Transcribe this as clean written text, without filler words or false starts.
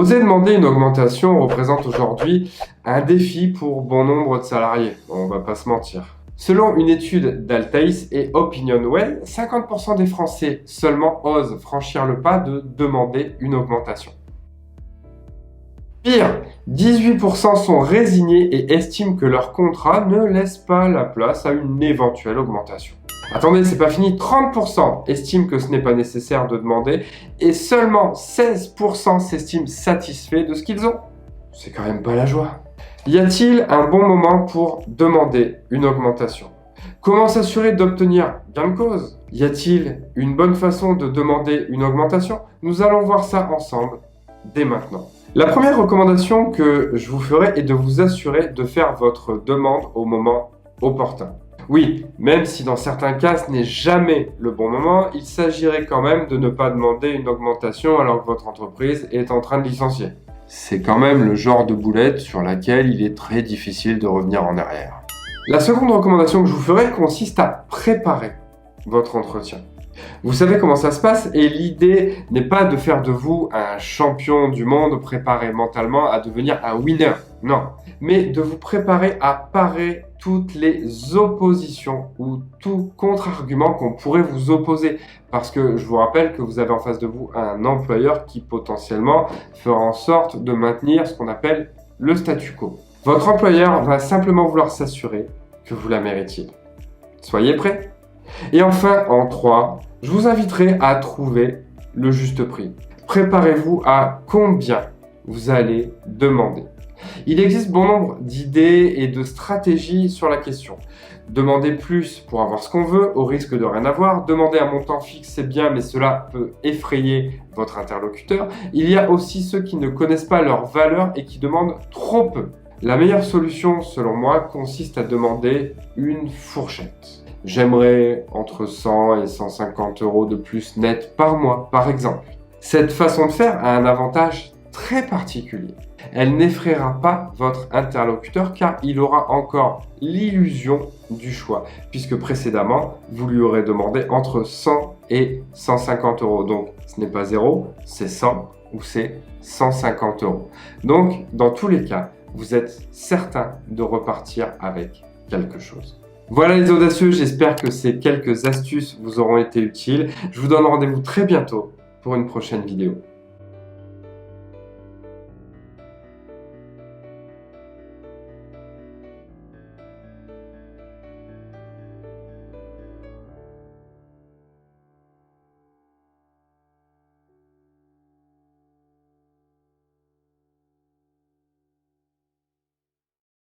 Oser demander une augmentation représente aujourd'hui un défi pour bon nombre de salariés, on va pas se mentir. Selon une étude d'Altaïs et OpinionWay, 50% des Français seulement osent franchir le pas de demander une augmentation. Pire, 18% sont résignés et estiment que leur contrat ne laisse pas la place à une éventuelle augmentation. Attendez, c'est pas fini, 30% estiment que ce n'est pas nécessaire de demander et seulement 16% s'estiment satisfaits de ce qu'ils ont. C'est quand même pas la joie. Y a-t-il un bon moment pour demander une augmentation? Comment s'assurer d'obtenir gain de cause? Y a-t-il une bonne façon de demander une augmentation? Nous allons voir ça ensemble dès maintenant. La première recommandation que je vous ferai est de vous assurer de faire votre demande au moment opportun. Oui, même si dans certains cas ce n'est jamais le bon moment, il s'agirait quand même de ne pas demander une augmentation alors que votre entreprise est en train de licencier. C'est quand même le genre de boulette sur laquelle il est très difficile de revenir en arrière. La seconde recommandation que je vous ferai consiste à préparer votre entretien. Vous savez comment ça se passe et l'idée n'est pas de faire de vous un champion du monde préparé mentalement à devenir un winner, non, mais de vous préparer à parer toutes les oppositions ou tout contre-argument qu'on pourrait vous opposer. Parce que je vous rappelle que vous avez en face de vous un employeur qui potentiellement fera en sorte de maintenir ce qu'on appelle le statu quo. Votre employeur va simplement vouloir s'assurer que vous la méritiez. Soyez prêts. Et enfin, en 3, je vous inviterai à trouver le juste prix. Préparez-vous à combien vous allez demander. Il existe bon nombre d'idées et de stratégies sur la question. Demander plus pour avoir ce qu'on veut, au risque de rien avoir. Demander un montant fixe, c'est bien, mais cela peut effrayer votre interlocuteur. Il y a aussi ceux qui ne connaissent pas leur valeur et qui demandent trop peu. La meilleure solution, selon moi, consiste à demander une fourchette. J'aimerais entre 100 et 150 € de plus net par mois, par exemple. Cette façon de faire a un avantage très particulier. Elle n'effraiera pas votre interlocuteur car il aura encore l'illusion du choix, puisque précédemment, vous lui aurez demandé entre 100 et 150 €. Donc, ce n'est pas 0, c'est 100 ou c'est 150 €. Donc, dans tous les cas, vous êtes certain de repartir avec quelque chose. Voilà les audacieux, j'espère que ces quelques astuces vous auront été utiles. Je vous donne rendez-vous très bientôt pour une prochaine vidéo.